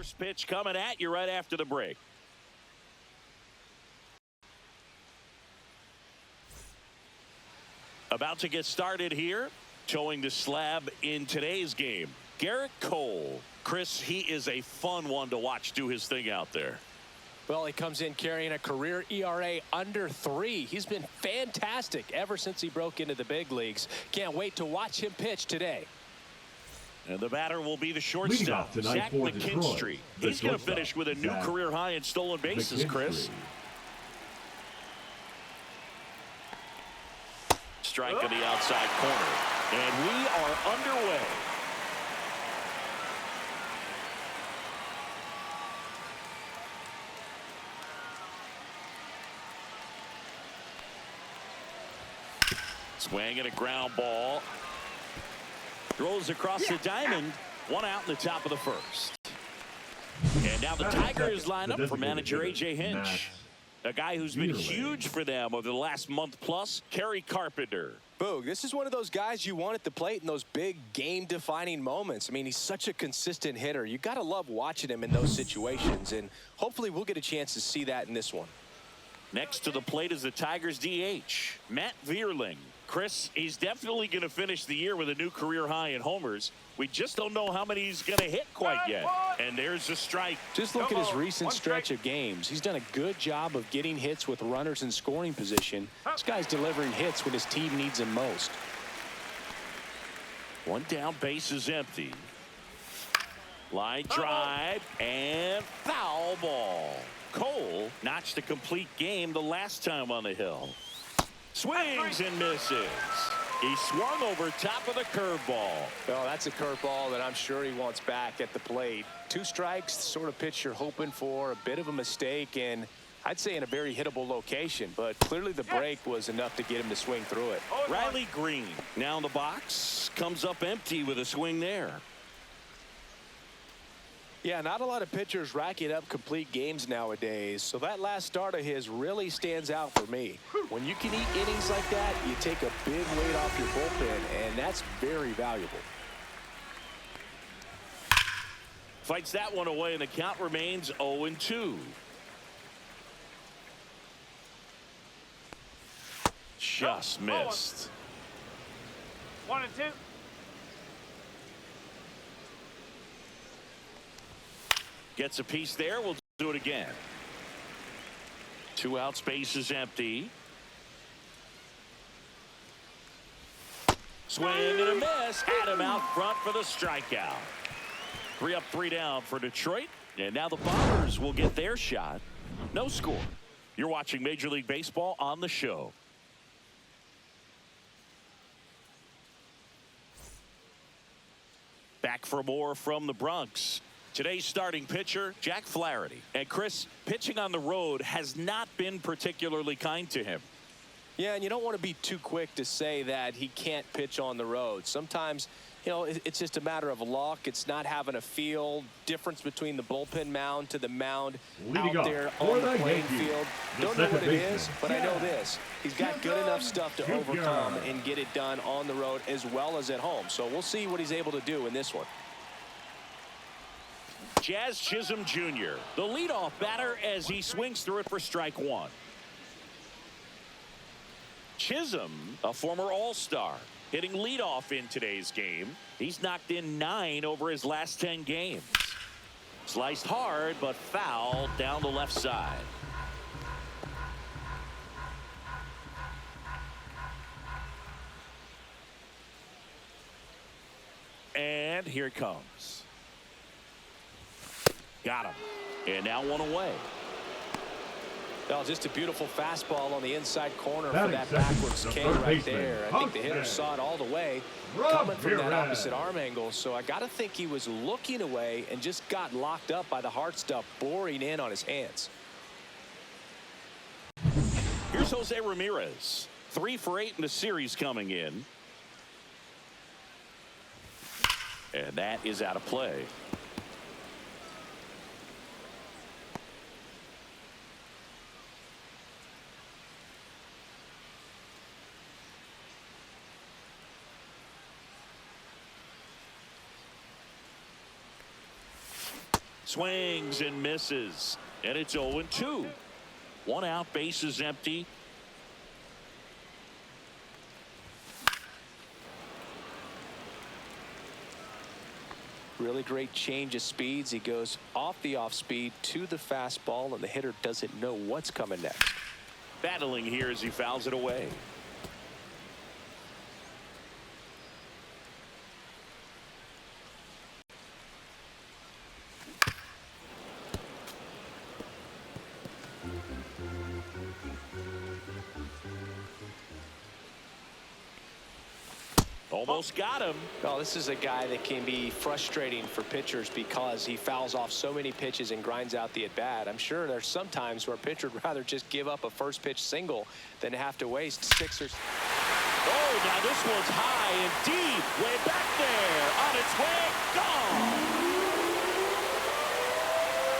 First pitch coming at you right after the break. About to get started here. Showing the slab in today's game. Garrett Cole. Chris, he is a fun one to watch do his thing out there. Well, he comes in carrying a career ERA under 3. He's been fantastic ever since he broke into the big leagues. Can't wait to watch him pitch today. And the batter will be the shortstop, Zach McKinstry. He's going to finish with a new career high in stolen bases, Chris. Strike on the outside corner. And we are underway. Swing and a ground ball. Throws across the diamond. One out in the top of the first. And now the Tigers line up for manager A.J. Hinch. A guy who's been huge for them over the last month plus, Kerry Carpenter. Boog, this is one of those guys you want at the plate in those big game-defining moments. I mean, he's such a consistent hitter. You got to love watching him in those situations, and hopefully we'll get a chance to see that in this one. Next to the plate is the Tigers DH, Matt Vierling. Chris, he's definitely going to finish the year with a new career high in homers. We just don't know how many he's going to hit quite yet. And there's a strike. Just look at his recent stretch of games. He's done a good job of getting hits with runners in scoring position. This guy's delivering hits when his team needs him most. One down, base is empty. Line drive and foul ball. Cole notched a complete game the last time on the hill. Swings and misses. He swung over top of the curveball. Well, that's a curveball that I'm sure he wants back at the plate. 2 strikes, sort of pitch you're hoping for, a bit of a mistake, and I'd say in a very hittable location, but clearly the break was enough to get him to swing through it. Riley Greene now in the box, comes up empty with a swing there. Yeah, not a lot of pitchers racking up complete games nowadays, so that last start of his really stands out for me. When you can eat innings like that, you take a big weight off your bullpen, and that's very valuable. Fights that one away, and the count remains 0-2. Just missed. 1-2. Gets a piece there. We'll do it again. 2 out, space is empty. Swing and a miss. Had him out front for the strikeout. 3 up, 3 down for Detroit. And now the Bombers will get their shot. No score. You're watching Major League Baseball on the show. Back for more from the Bronx. Today's starting pitcher, Jack Flaherty. And Chris, pitching on the road has not been particularly kind to him. Yeah, and you don't want to be too quick to say that he can't pitch on the road. Sometimes, you know, it's just a matter of luck. It's not having a feel. Difference between the bullpen mound to the mound out there on the playing field. Don't know what it is, but I know this. He's got good enough stuff to overcome and get it done on the road as well as at home. So we'll see what he's able to do in this one. Jazz Chisholm Jr., the leadoff batter as he swings through it for strike 1. Chisholm, a former All-Star, hitting leadoff in today's game. He's knocked in 9 over his last 10 games. Sliced hard, but foul down the left side. And here it comes. Got him. And now 1 away. Well, just a beautiful fastball on the inside corner for that backwards K right there. I think the hitter saw it all the way coming from that opposite arm angle. So I got to think he was looking away and just got locked up by the hard stuff boring in on his hands. Here's Jose Ramirez. 3 for 8 in the series coming in. And that is out of play. Swings and misses. And it's 0-2. 1 out, base is empty. Really great change of speeds. He goes off the off speed to the fastball, and the hitter doesn't know what's coming next. Battling here as he fouls it away. Almost got him. Oh, this is a guy that can be frustrating for pitchers because he fouls off so many pitches and grinds out the at-bat. I'm sure there's some times where a pitcher would rather just give up a first pitch single than have to waste 6 or... Oh, now this one's high and deep. Way back there. On its way. Gone.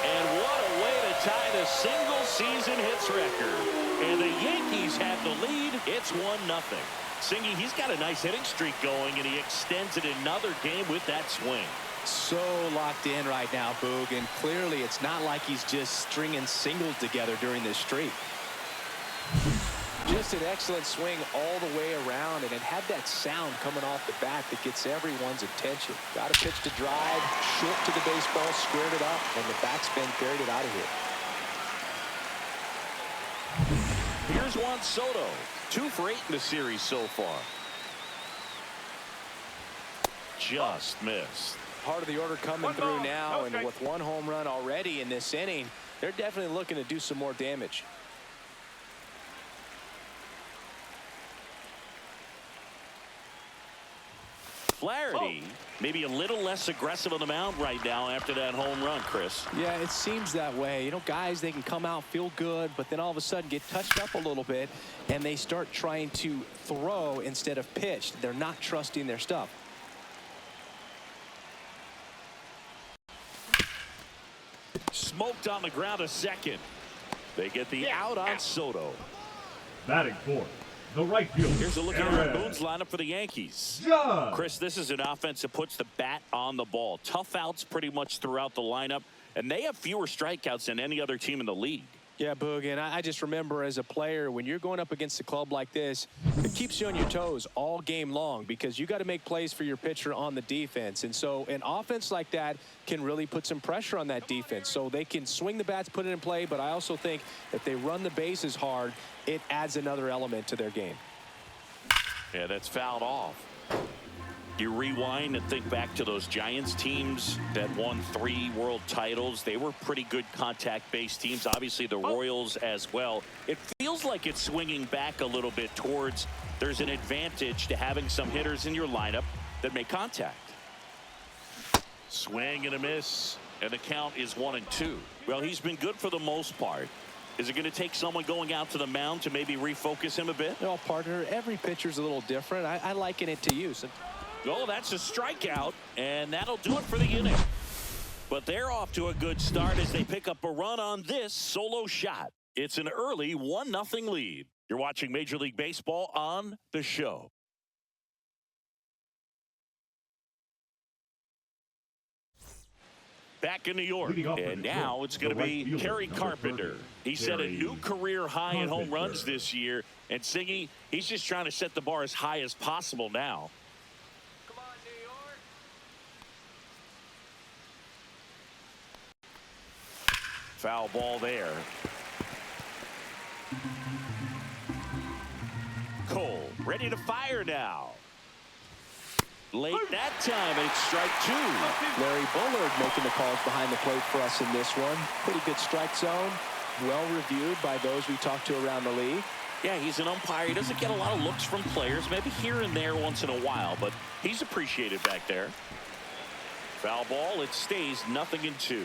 And what a way to tie the single season hits record. And the Yankees have the lead. It's 1-0. Singy, he's got a nice hitting streak going, and he extends it another game with that swing. So locked in right now, Boog, and clearly it's not like he's just stringing singles together during this streak. Just an excellent swing all the way around, and it had that sound coming off the bat that gets everyone's attention. Got a pitch to drive, short to the baseball, squared it up, and the backspin carried it out of here. Here's Juan Soto. 2 for 8 in the series so far. Just missed. Part of the order coming through now, and with 1 home run already in this inning, they're definitely looking to do some more damage. Flaherty, maybe a little less aggressive on the mound right now after that home run, Chris. Yeah, it seems that way. You know, guys, they can come out, feel good, but then all of a sudden get touched up a little bit, and they start trying to throw instead of pitch. They're not trusting their stuff. Smoked on the ground a second. They get the out on Soto. Batting fourth, the right fielder. Here's a look at Aaron Boone's lineup for the Yankees. Judge. Chris, this is an offense that puts the bat on the ball. Tough outs pretty much throughout the lineup, and they have fewer strikeouts than any other team in the league. Yeah, Boog, and I just remember as a player, when you're going up against a club like this, it keeps you on your toes all game long because you got to make plays for your pitcher on the defense. And so an offense like that can really put some pressure on that defense. So they can swing the bats, put it in play, but I also think if they run the bases hard, it adds another element to their game. Yeah, that's fouled off. You rewind and think back to those Giants teams that won 3 world titles. They were pretty good contact-based teams. Obviously, the Royals as well. It feels like it's swinging back a little bit towards there's an advantage to having some hitters in your lineup that make contact. Swing and a miss, and the count is 1-2. Well, he's been good for the most part. Is it going to take someone going out to the mound to maybe refocus him a bit? No, partner, every pitcher's a little different. I liken it to you. So oh, that's a strikeout, and that'll do it for the inning. But they're off to a good start as they pick up a run on this solo shot. It's an early 1-0 lead. You're watching Major League Baseball on The Show. Back in New York, and now it's going to be Kerry Carpenter. He set a new career high in home runs this year, and Siggy, he's just trying to set the bar as high as possible now. Foul ball there. Cole ready to fire now. Late that time, and it's strike 2. Larry Bullard making the calls behind the plate for us in this one. Pretty good strike zone. Well reviewed by those we talked to around the league. Yeah, he's an umpire. He doesn't get a lot of looks from players, maybe here and there once in a while, but he's appreciated back there. Foul ball, it stays 0-2.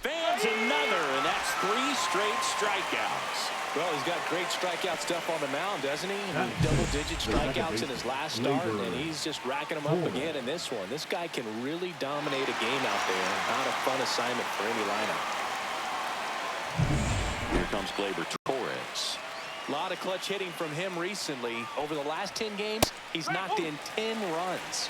Fans another, and that's 3 straight strikeouts. Well, he's got great strikeout stuff on the mound, doesn't he? Double-digit strikeouts in his last start, and he's just racking them up again in this one. This guy can really dominate a game out there. Not a fun assignment for any lineup. Here comes Gleyber Torres. A lot of clutch hitting from him recently. Over the last 10 games, he's knocked in 10 runs.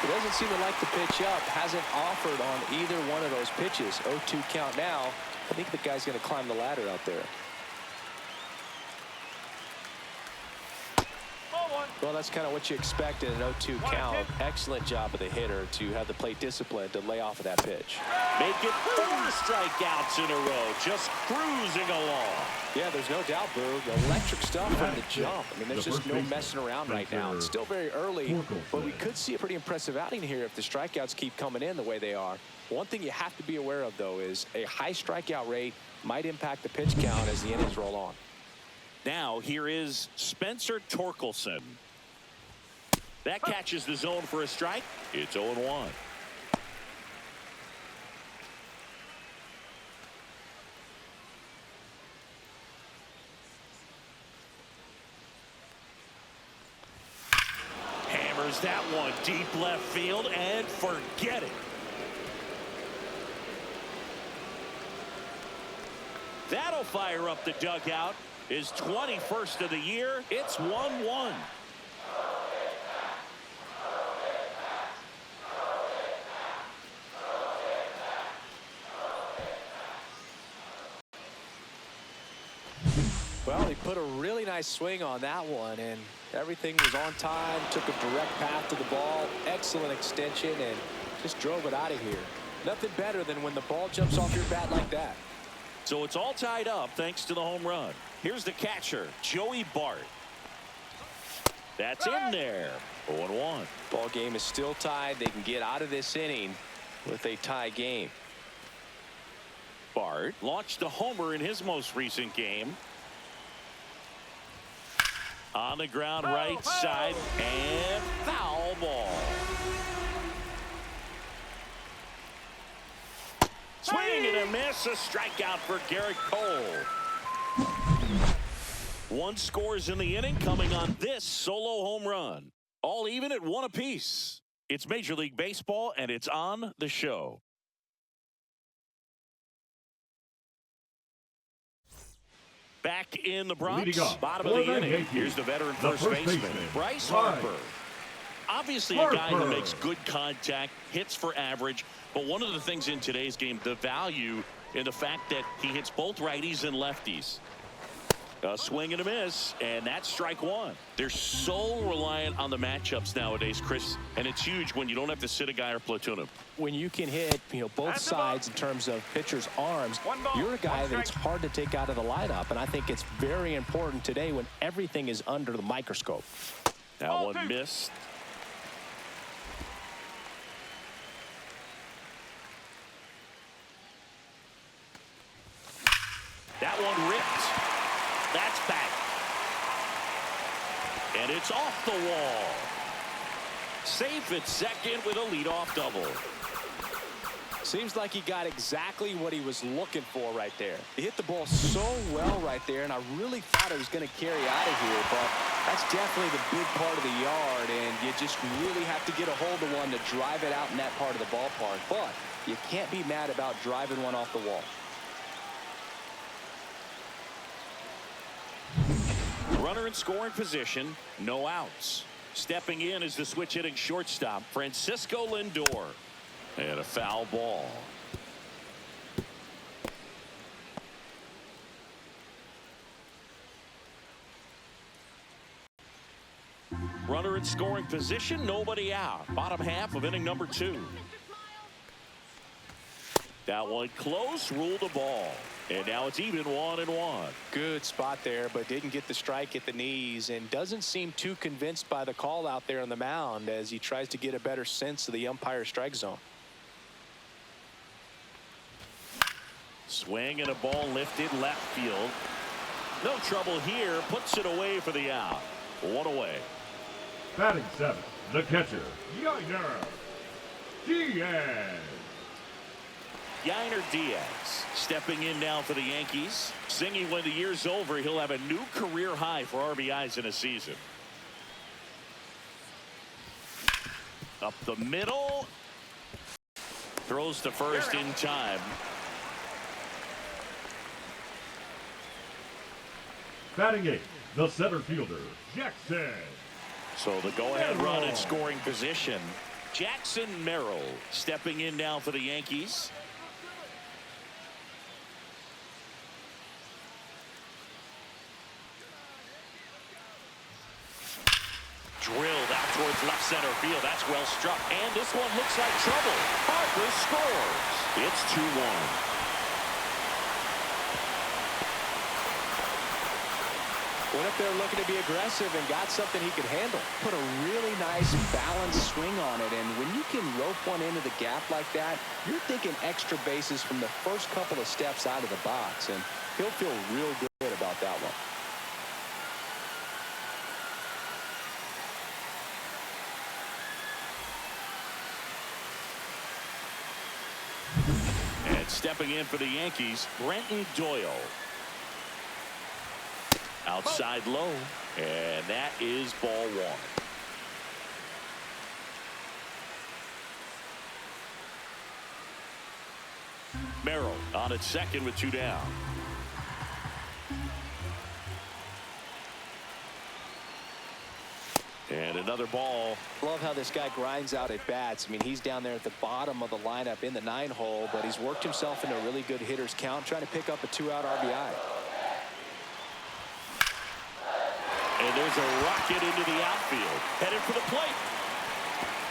He doesn't seem to like the pitch up. Hasn't offered on either one of those pitches. 0-2 count now. I think the guy's going to climb the ladder out there. Well, that's kind of what you expect in an 0-2 count. Excellent job of the hitter to have the plate discipline to lay off of that pitch. Make it 4 strikeouts in a row, just cruising along. Yeah, there's no doubt, Boog. Electric stuff from the jump. I mean, there's just no messing around right now. It's still very early, but we could see a pretty impressive outing here if the strikeouts keep coming in the way they are. One thing you have to be aware of, though, is a high strikeout rate might impact the pitch count as the innings roll on. Now here is Spencer Torkelson. That catches the zone for a strike. It's 0-1. Hammers that one deep left field and forget it. That'll fire up the dugout. His 21st of the year. It's 1-1. Well, he put a really nice swing on that one, and everything was on time. Took a direct path to the ball. Excellent extension, and just drove it out of here. Nothing better than when the ball jumps off your bat like that. So it's all tied up thanks to the home run. Here's the catcher, Joey Bart. That's in there. 0-1. Ball game is still tied. They can get out of this inning with a tie game. Bart launched a homer in his most recent game. On the ground, right side, and foul ball. Swing and a miss, a strikeout for Garrett Cole. One scores in the inning coming on this solo home run. All even at 1 apiece. It's Major League Baseball, and it's on the show. Back in the Bronx, bottom of the inning. Here's the veteran first baseman, Bryce Harper. Obviously a guy who makes good contact, hits for average, but one of the things in today's game, the value in the fact that he hits both righties and lefties. A swing and a miss, and that's strike one. They're so reliant on the matchups nowadays, Chris, and it's huge when you don't have to sit a guy or platoon him. When you can hit, both sides in terms of pitchers' arms, you're a guy that it's hard to take out of the lineup, and I think it's very important today when everything is under the microscope. That one missed. That one ripped. That's back. And it's off the wall. Safe at second with a leadoff double. Seems like he got exactly what he was looking for right there. He hit the ball so well right there, and I really thought it was going to carry out of here, but that's definitely the big part of the yard, and you just really have to get a hold of one to drive it out in that part of the ballpark. But you can't be mad about driving one off the wall. Runner in scoring position, no outs. Stepping in is the switch hitting shortstop, Francisco Lindor. And a foul ball. Runner in scoring position, nobody out. Bottom half of inning number 2. That one close, ruled the ball. And now it's even 1-1. Good spot there, but didn't get the strike at the knees and doesn't seem too convinced by the call out there on the mound as he tries to get a better sense of the umpire's strike zone. Swing and a ball lifted left field. No trouble here. Puts it away for the out. 1 away. Batting 7, the catcher, Yainer Diaz. Yainer Diaz stepping in now for the Yankees. Singing when the year's over, he'll have a new career high for RBIs in a season. Up the middle. Throws to first in time. Batting 8, the center fielder, Jackson. So the go-ahead run in scoring position. Jackson Merrill stepping in now for the Yankees. Drilled out towards left center field. That's well struck. And this one looks like trouble. Harper scores. It's 2-1. Went up there looking to be aggressive and got something he could handle. Put a really nice balanced swing on it, and when you can rope one into the gap like that, you're thinking extra bases from the first couple of steps out of the box, and he'll feel real good about that one. And stepping in for the Yankees, Brenton Doyle. Outside low, and that is ball one. Merrill on at second with 2 down. And another ball. Love how this guy grinds out at bats. I mean, he's down there at the bottom of the lineup in the 9-hole, but he's worked himself into a really good hitter's count, trying to pick up a 2-out RBI. And there's a rocket into the outfield. Headed for the plate.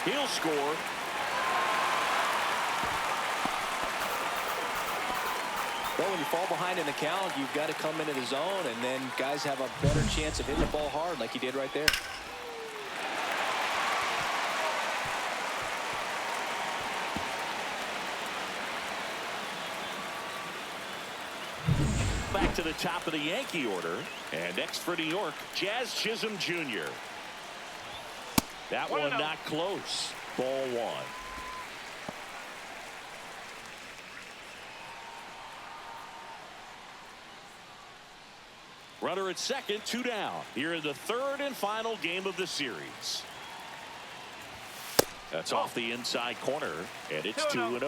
He'll score. Well, when you fall behind in the count, you've got to come into the zone, and then guys have a better chance of hitting the ball hard like he did right there. Back to the top of the Yankee order. And next for New York, Jazz Chisholm Jr. That one not close. Ball one. Runner at second, 2 down. Here in the third and final game of the series. That's off the inside corner, and it's 2-0.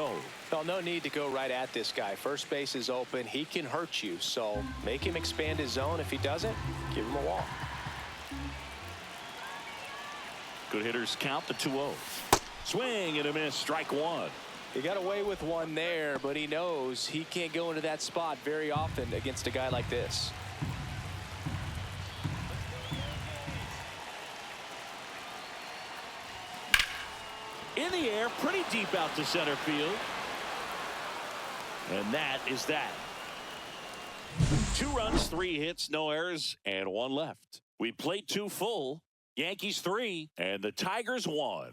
Well, no need to go right at this guy. First base is open. He can hurt you, so make him expand his zone. If he doesn't, give him a walk. Good hitters count the 2-0. Swing and a miss, strike one. He got away with one there, but he knows he can't go into that spot very often against a guy like this. In the air, pretty deep out to center field. And that is that. 2 runs, 3 hits, no errors, and 1 left. We played 2 full. Yankees 3, and the Tigers 1.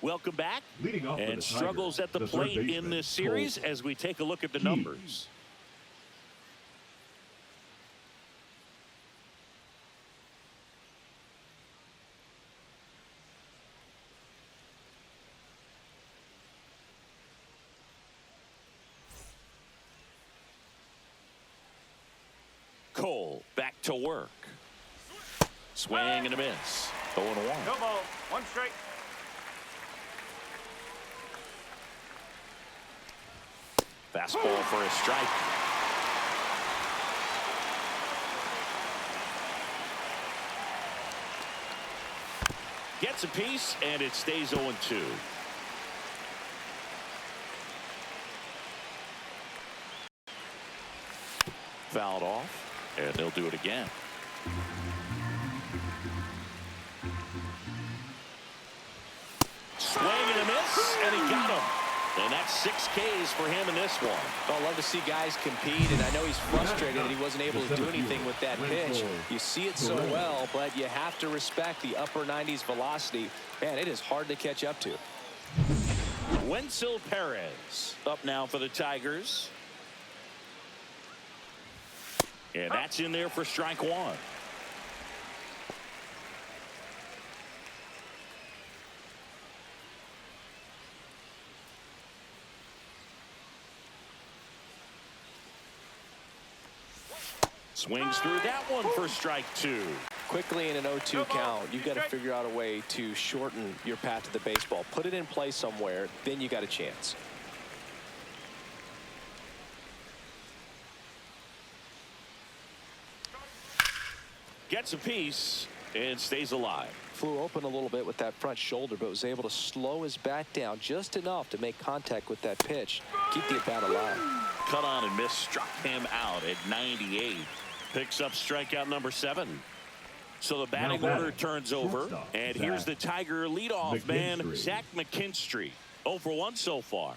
Welcome back. Leading off for And the struggles Tigers, at the the third plate in baseman, this series Cole as we take a look at the Keys. numbers. Cole back to work. Swing and a miss. 0-1. No ball. 1 strike. Fastball for a strike. Gets a piece, and it stays 0-2. Fouled off, and they'll do it again. Swing and a miss, and he got him. And that's 6 Ks for him in this one. I love to see guys compete, and I know he's frustrated that he wasn't able to do anything with that pitch. You see it so well, but you have to respect the upper 90s velocity. Man, it is hard to catch up to. Wenzel Perez up now for the Tigers. And that's in there for strike one. Swings through that one for strike two. Quickly in an 0-2 count, you've got to figure out a way to shorten your path to the baseball. Put it in play somewhere, then you got a chance. Gets a piece and stays alive. Flew open a little bit with that front shoulder, but was able to slow his bat down just enough to make contact with that pitch. Keep the at-bat alive. Cut on and miss, struck him out at 98. Picks up strikeout number 7. So the batting order turns over. And here's the Tiger leadoff man, Zach McKinstry. 0 for 1 so far.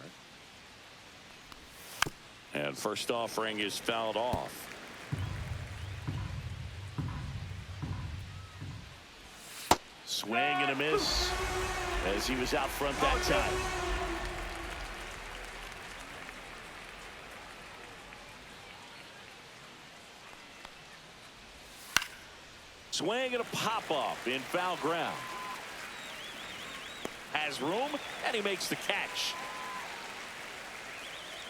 And first offering is fouled off. Swing and a miss as he was out front that time. Swing and a pop-up in foul ground. Has room, and he makes the catch.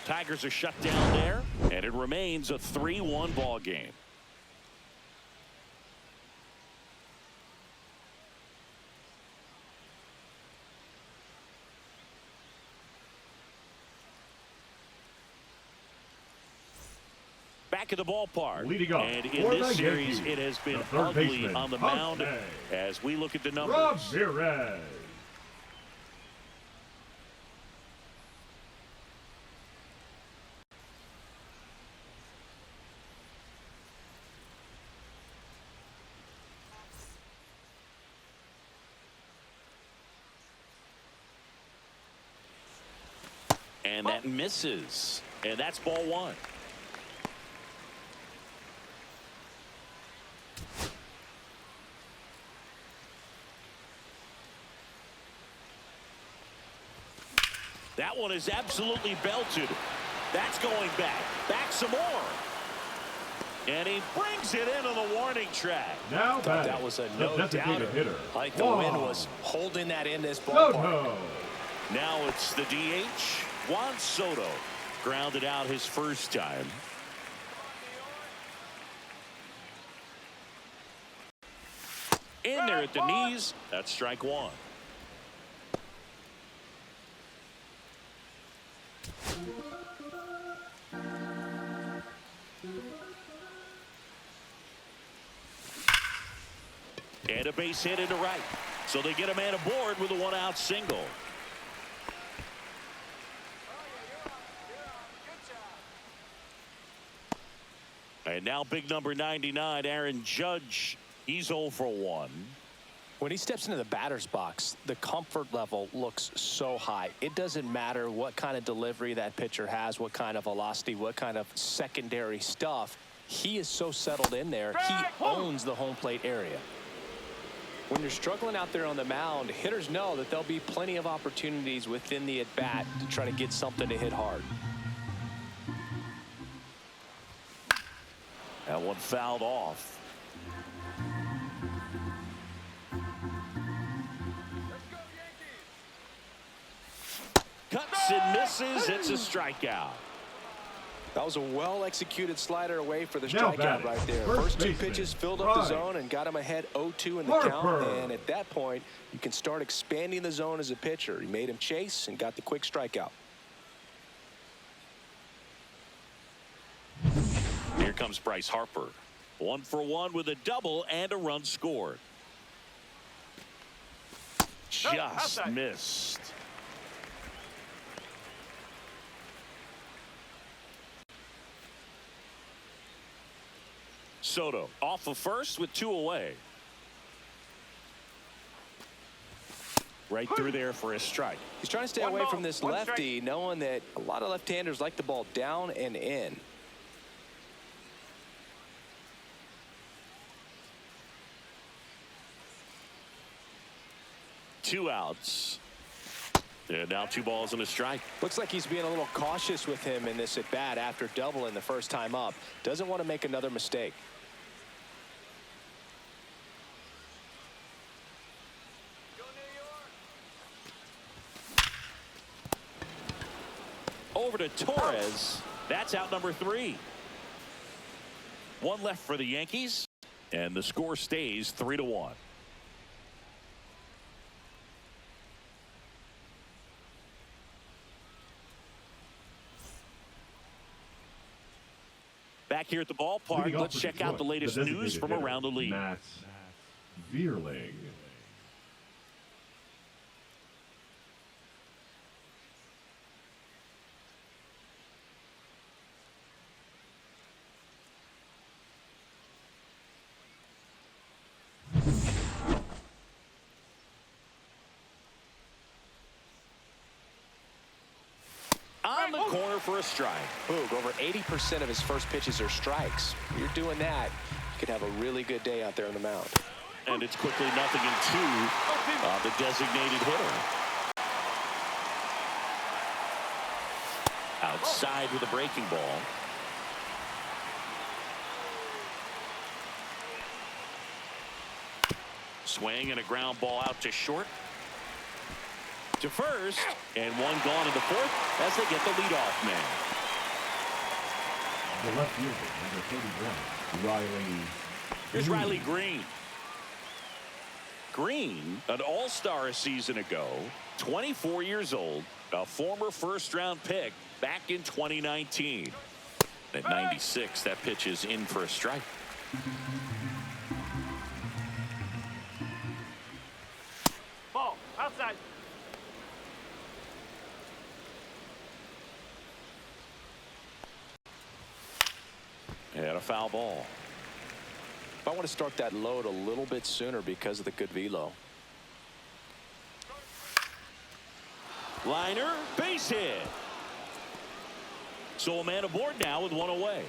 Tigers are shut down there, and it remains a 3-1 ball game. Back at the ballpark. Leading off and in for this the series, Yankees, it has been the third ugly baseman, on the mound as we look at the numbers. Ramirez. And that misses. And that's ball 1. That one is absolutely belted. That's going back. Back some more. And he brings it into the warning track. Now That was a no-doubter. hitter. I think the wind was holding that in this ballpark. Now it's the DH, Juan Soto. Grounded out his first time. In there at the knees. That's strike 1. And a base hit into right. So they get a man aboard with a 1-out single. And now big number 99, Aaron Judge. He's 0 for 1. When he steps into the batter's box, the comfort level looks so high. It doesn't matter what kind of delivery that pitcher has, what kind of velocity, what kind of secondary stuff. He is so settled in there. He owns the home plate area. When you're struggling out there on the mound, hitters know that there'll be plenty of opportunities within the at-bat to try to get something to hit hard. That one fouled off. Cuts and misses. It's a strikeout. That was a well-executed slider away for the Now strikeout batting, right there. first First 2 baseman, pitches filled up the Riley. zone and got him ahead 0-2 in the count. And at that point, you can start expanding the zone as a pitcher. He made him chase and got the quick strikeout. Here comes Bryce Harper. 1 for 1 with a double and a run scored. Just missed. Soto off of first with 2 away. Right through there for a strike. He's trying to stay away from this lefty, knowing that a lot of left-handers like the ball down and in. Two outs. And now 2 balls and a strike. Looks like he's being a little cautious with him in this at-bat after doubling the first time up. Doesn't want to make another mistake. Over to Torres. That's out number 3. 1 left for the Yankees. And the score stays 3-1. Back here at the ballpark, Leading off let's for check Detroit, out the latest the news designated from hitter, around the league. Matt Vierling. On the corner for a strike. Boog, over 80% of his first pitches are strikes. You're doing that, you could have a really good day out there on the mound. And it's quickly 0-2 on the designated hitter. Outside with a breaking ball. Swing and a ground ball out to short. To first, and one gone in the fourth as they get the leadoff man. The left fielder, number 31, Riley. Here's Riley Greene. Greene, an all-star a season ago, 24 years old, a former first-round pick back in 2019. At 96, that pitch is in for a strike. Ball, outside. And a foul ball. I want to start that load a little bit sooner because of the good velo. Liner, base hit. So a man aboard now with one away.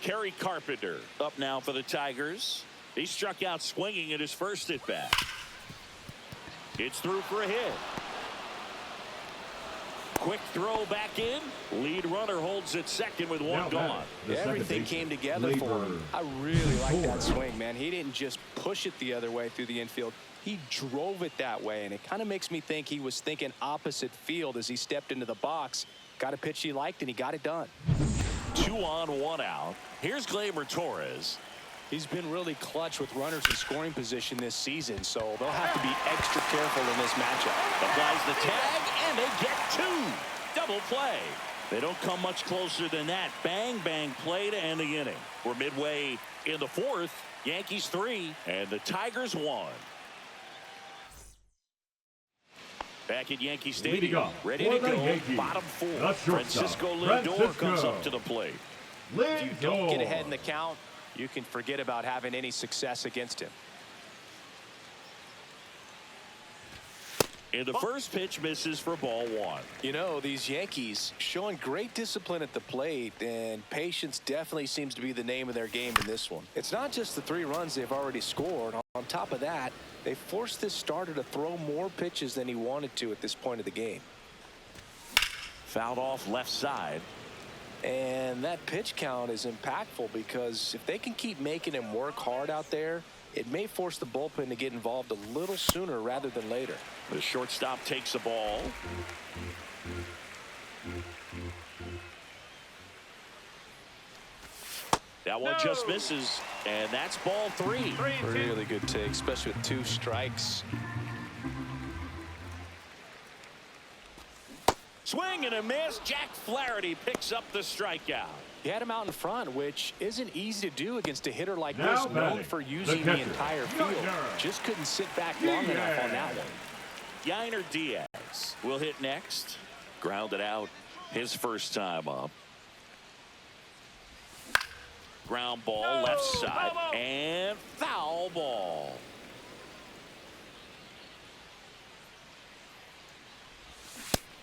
Kerry Carpenter up now for the Tigers. He struck out swinging at his first at bat. It's through for a hit. Quick throw back in. Lead runner holds at second with one gone. Everything came together for him. I really like that swing, man. He didn't just push it the other way through the infield. He drove it that way, and it kind of makes me think he was thinking opposite field as he stepped into the box. Got a pitch he liked, and he got it done. 2 on, 1 out. Here's Gleyber Torres. He's been really clutch with runners in scoring position this season, so they'll have to be extra careful in this matchup. Applies the tag, and they get 2. Double play. They don't come much closer than that. Bang, bang play to end the inning. We're midway in the fourth. Yankees 3, and the Tigers 1. Back at Yankee Stadium, ready to go. Yankees, Bottom 4. Francisco Francisco Lindor comes up to the plate. If you don't get ahead in the count, you can forget about having any success against him. And the first pitch misses for ball 1. You know, these Yankees showing great discipline at the plate, and patience definitely seems to be the name of their game in this one. It's not just the 3 runs they've already scored. On top of that, they forced this starter to throw more pitches than he wanted to at this point of the game. Fouled off left side. And that pitch count is impactful because if they can keep making him work hard out there, it may force the bullpen to get involved a little sooner rather than later. The shortstop takes the ball. That one just misses, and that's ball 3. Really good take, especially with 2 strikes. Swing and a miss. Jack Flaherty picks up the strikeout. He had him out in front, which isn't easy to do against a hitter like Now this, known batting, for the using the catcher, entire field. Yainer. Just couldn't sit back long enough on that one. Yainer Diaz will hit next. Grounded out his first time up. Ground ball left side and foul ball.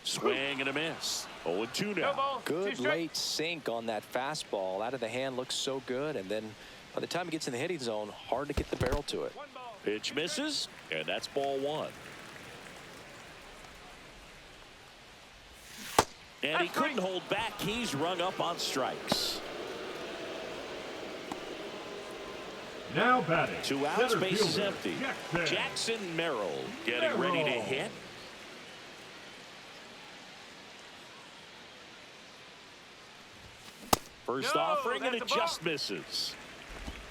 Swing and a miss. 0-2 now. Good late sink on that fastball. Out of the hand, looks so good, and then by the time it gets in the hitting zone, hard to get the barrel to it. Pitch misses, and that's ball 1. And he couldn't hold back. He's rung up on strikes. Now batting. 2 outs, center base is fielder, empty. Jackson. Jackson Merrill getting ready to hit. First offering, and it just misses.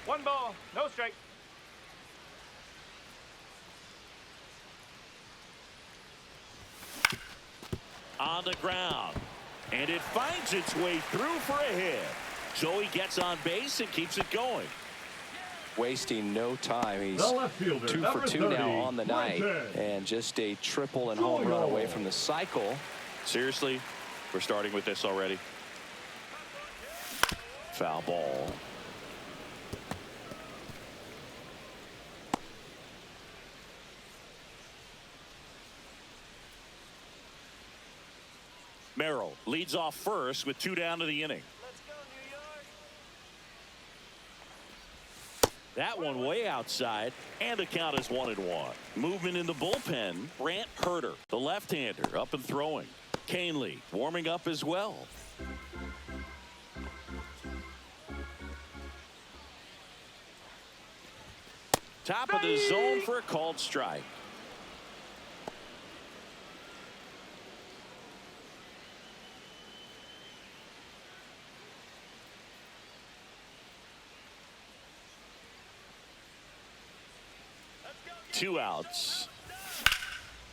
1 ball, no strike. On the ground. And it finds its way through for a hit. So he gets on base and keeps it going. Wasting no time. He's The left fielder, 2 for number 2 30, now on the night. Quinton. And just a triple and home run away from the cycle. Seriously, we're starting with this already. Foul ball. Merrill leads off first with 2 down to the inning. Let's go, New York. That one way outside, and the count is 1-1. Movement in the bullpen. Brant Herter, the left-hander, up and throwing. Canely warming up as well. Top of the zone for a called strike. Two outs.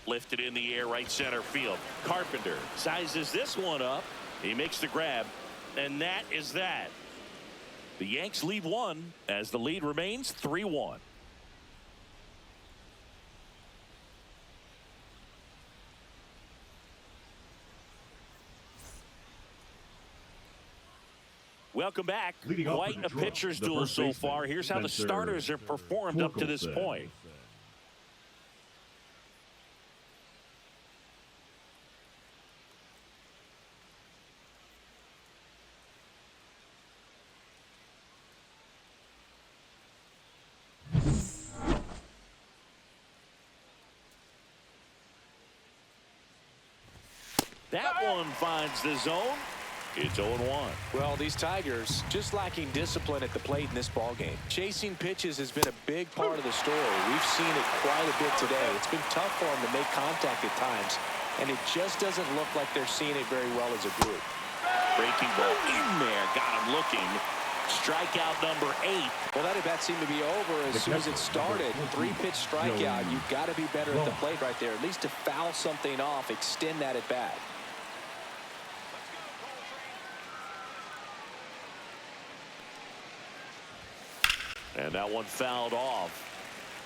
Lifted in the air, right center field. Carpenter sizes this one up. He makes the grab, and that is that. The Yanks lead 1 as the lead remains 3-1. Welcome back. Quite a pitcher's duel so far. Here's how the starters have performed up to this point. That one finds the zone. It's 0-1. Well, these Tigers just lacking discipline at the plate in this ball game. Chasing pitches has been a big part of the story. We've seen it quite a bit today. It's been tough for them to make contact at times, and it just doesn't look like they're seeing it very well as a group. Breaking ball in there. Got him looking. Strikeout number 8. Well, that at bat seemed to be over as soon as it started. 3-pitch strikeout. You've got to be better at the plate right there. At least to foul something off, extend that at bat. And that one fouled off.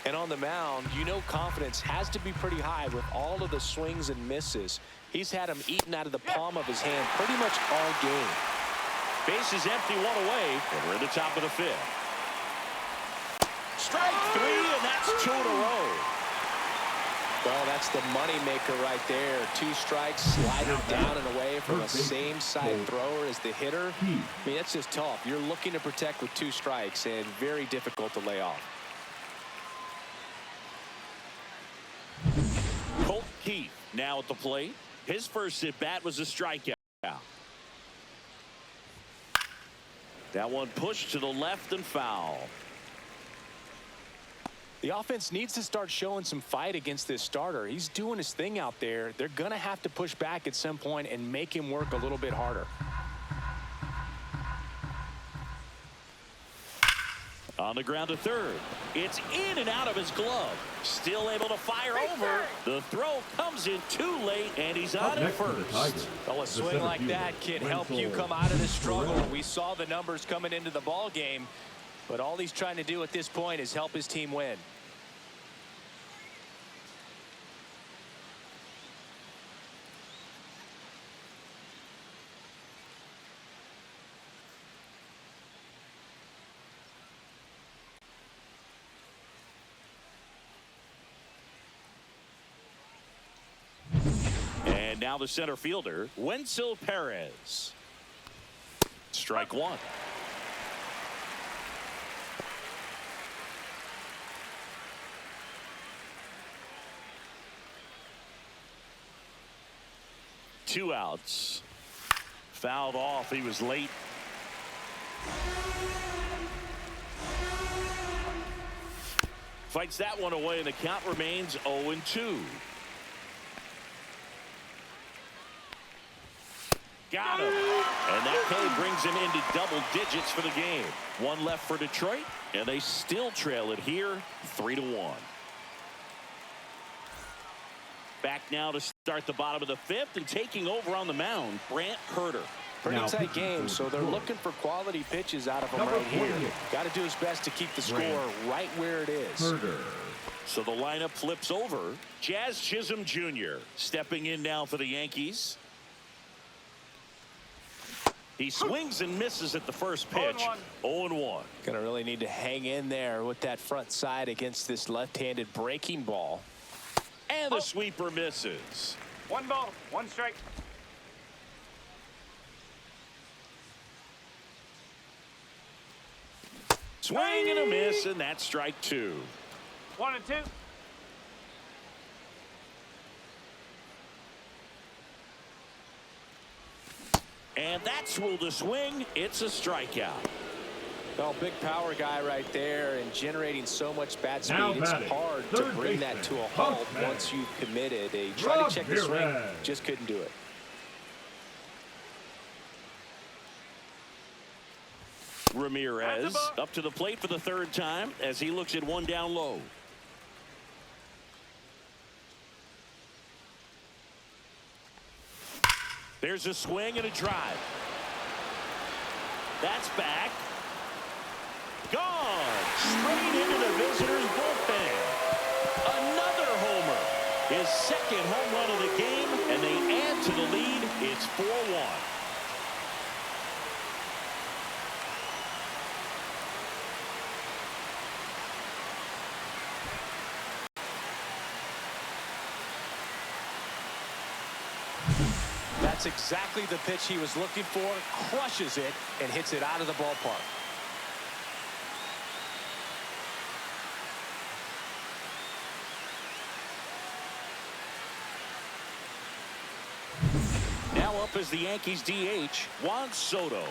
And on the mound, you know confidence has to be pretty high with all of the swings and misses. He's had them eaten out of the palm of his hand pretty much all game. Base is empty, 1 away, and we're in the top of the 5th. Strike 3, and that's 2 in a row. Well, that's the money maker right there. 2 strikes, sliding down and away from a same side thrower as the hitter. I mean, that's just tough. You're looking to protect with 2 strikes and very difficult to lay off. Colt Keith now at the plate. His first at bat was a strikeout. That one pushed to the left and foul. The offense needs to start showing some fight against this starter. He's doing his thing out there. They're going to have to push back at some point and make him work a little bit harder. On the ground to third. It's in and out of his glove. Still able to fire over. The throw comes in too late, and he's on at first. Well, a swing like that can help you come out of this struggle. We saw the numbers coming into the ball game, but all he's trying to do at this point is help his team win. And now the center fielder, Wenzel Perez. Strike 1. Two outs. Fouled off. He was late. Fights that one away, and the count remains 0-2. Got him. And that K brings him into double digits for the game. 1 left for Detroit, and they still trail it here 3-1. Back now to start the bottom of the fifth, and taking over on the mound, Brant Herter. Pretty Now, tight game, so they're looking for quality pitches out of him Number right here. 28. Got to do his best to keep the score right where it is. Herder. So the lineup flips over. Jazz Chisholm Jr. stepping in now for the Yankees. He swings and misses at the first pitch. 0-1. Gonna really need to hang in there with that front side against this left-handed breaking ball. And the sweeper misses. 1 ball, 1 strike. Swing and a miss, and that's strike 2. 1 and 2. And that's ruled a swing. It's a strikeout. Well, big power guy right there, and generating so much bat speed. Now It's batting, hard to third bring that baseman, to a halt Huffman. once you've committed. They tried to check the swing, Ramirez. just couldn't do it. Ramirez up to the plate for the third time as he looks at one down low. There's a swing and a drive. That's back. Gone. Straight into the visitors' bullpen. Another homer. His second home run of the game, and they add to the lead. It's 4-1. That's exactly the pitch he was looking for. Crushes it and hits it out of the ballpark. Now up as the Yankees DH, Juan Soto.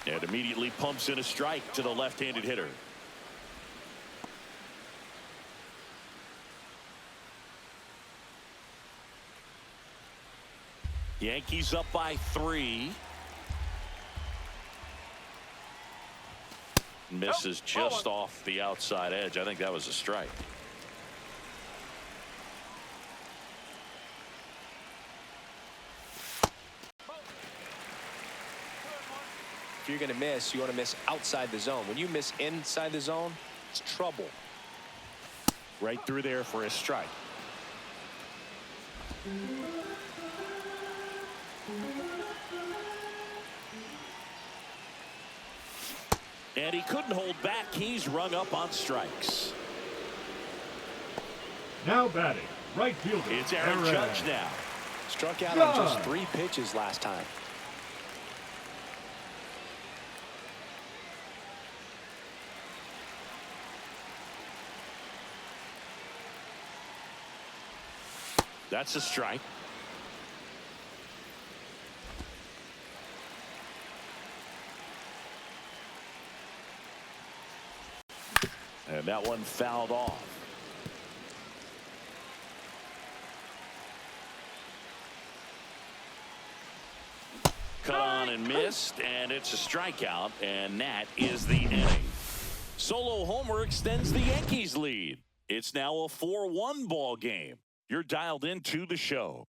And immediately pumps in a strike to the left-handed hitter. Yankees up by 3. Misses just off the outside edge. I think that was a strike. If you're going to miss, you want to miss outside the zone. When you miss inside the zone, it's trouble. Right through there for a strike. And he couldn't hold back. He's rung up on strikes. Now batting, right fielder. It's Aaron Perez. Judge now. Struck out on just 3 pitches last time. That's a strike. And that one fouled off. Cut on and missed, and it's a strikeout, and that is the inning. Solo homer extends the Yankees lead. It's now a 4-1 ball game. You're dialed into the show.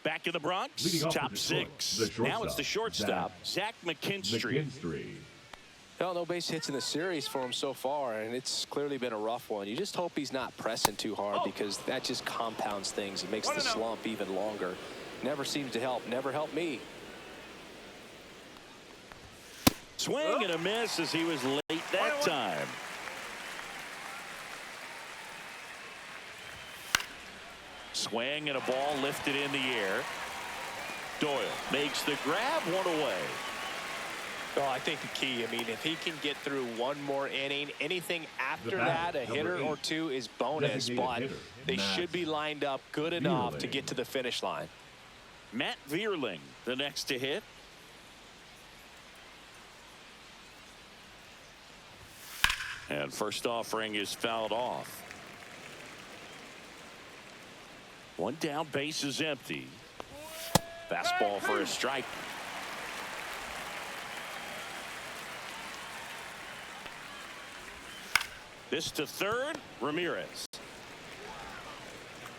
Back in the Bronx, Leading off top for Detroit, 6. the shortstop, Now it's the shortstop, Zach McKinstry. Well, no base hits in the series for him so far, and it's clearly been a rough one. You just hope he's not pressing too hard because that just compounds things. It makes the slump even longer. Never seems to help. Never helped me. Swing and a miss as he was late that time. Swing and a ball lifted in the air. Doyle makes the grab, one away. Oh, I think the key, I mean, if he can get through one more inning, anything after that, a hitter or 2 is bonus, but they should be lined up good enough to get to the finish line. Matt Vierling, the next to hit. And first offering is fouled off. One down, base is empty. Fastball for a strike. This to third. Ramirez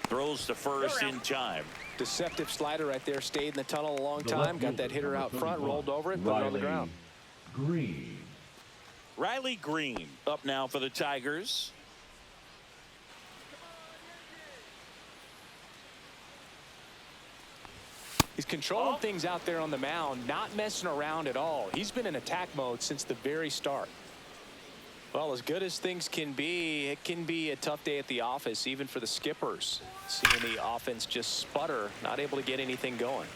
throws to first in time. Deceptive slider right there. Stayed in the tunnel a long time. Got that hitter out front, rolled over it, put it on the ground. Greene. Riley Greene up now for the Tigers. He's controlling things out there on the mound, not messing around at all. He's been in attack mode since the very start. Well, as good as things can be, it can be a tough day at the office, even for the skippers. Seeing the offense just sputter, not able to get anything going.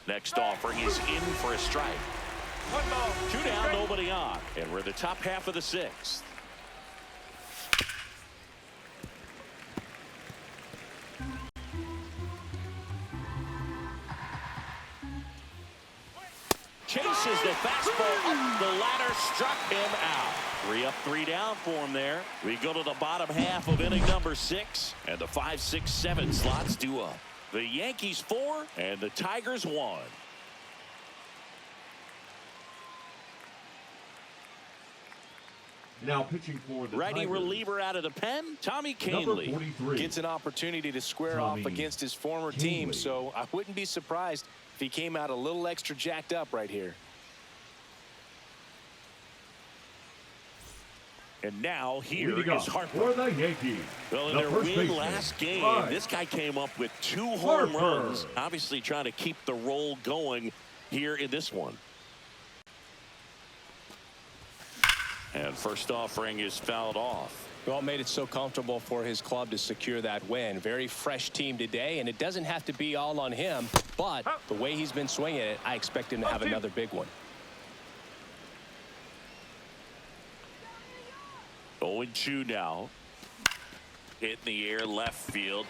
Next offering is in for a strike. 1 ball. 2 down, nobody on. And we're in the top half of the 6th. Chases the fastball up the ladder, struck him out. 3 up, 3 down for him there. We go to the bottom half of inning number 6, and the 5, 6, 7 slots due up. The Yankees 4 and the Tigers 1. Now pitching for the Righty Tigers, reliever out of the pen, Tommy number Canley. 43. Gets an opportunity to square Tommy off against his former Canley. team, so I wouldn't be surprised if he came out a little extra jacked up right here. And now here Leading is up Harper. for the Yankees. Well, in the their first win baseman, last game, Riley. this guy came up with 2 home Harper. runs. Obviously trying to keep the roll going here in this one. And first offering is fouled off. Well, made it so comfortable for his club to secure that win. Very fresh team today, and it doesn't have to be all on him, but the way he's been swinging it, I expect him to have another big one. 0-2 now. Hit in the air left field.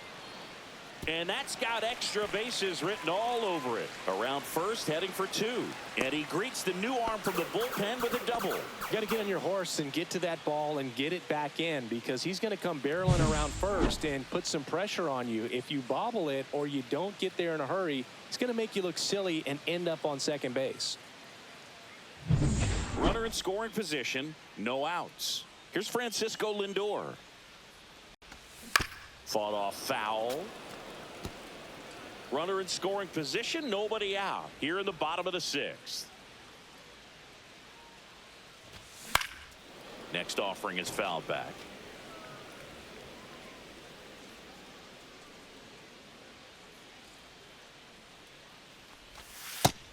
And that's got extra bases written all over it. Around first, heading for 2. And he greets the new arm from the bullpen with a double. You got to get on your horse and get to that ball and get it back in, because he's going to come barreling around first and put some pressure on you. If you bobble it or you don't get there in a hurry, it's going to make you look silly and end up on second base. Runner in scoring position, no outs. Here's Francisco Lindor. Fought off foul. Runner in scoring position, nobody out. Here in the bottom of the 6th. Next offering is fouled back.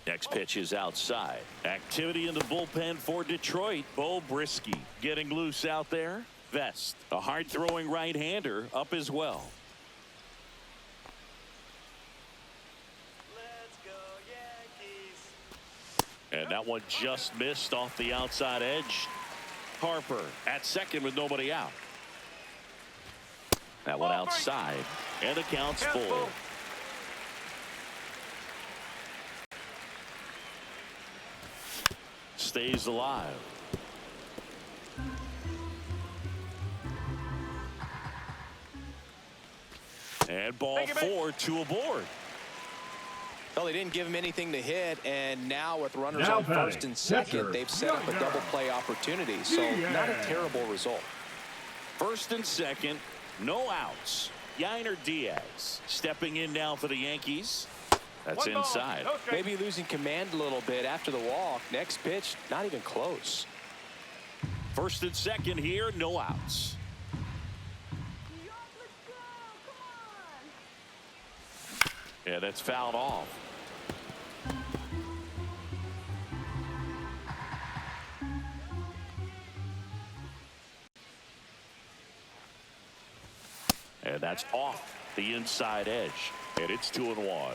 Next pitch is outside. Activity in the bullpen for Detroit. Bo Brisky getting loose out there. Vest, a hard-throwing right-hander, up as well. Let's go, Yankees. And that one just missed off the outside edge. Harper at second with nobody out. That one outside, and the count's full. Stays alive. And ball 4, 2 aboard. Well, they didn't give him anything to hit, and now with runners Now on batting, first and second, catcher, they've set up a double play opportunity, so not a terrible result. First and second, no outs. Yainer Diaz stepping in now for the Yankees. That's 1 ball, inside. no strike. Maybe losing command a little bit after the walk. Next pitch, not even close. First and second here, no outs. Yeah, that's fouled off. And that's off the inside edge. And it's 2-1.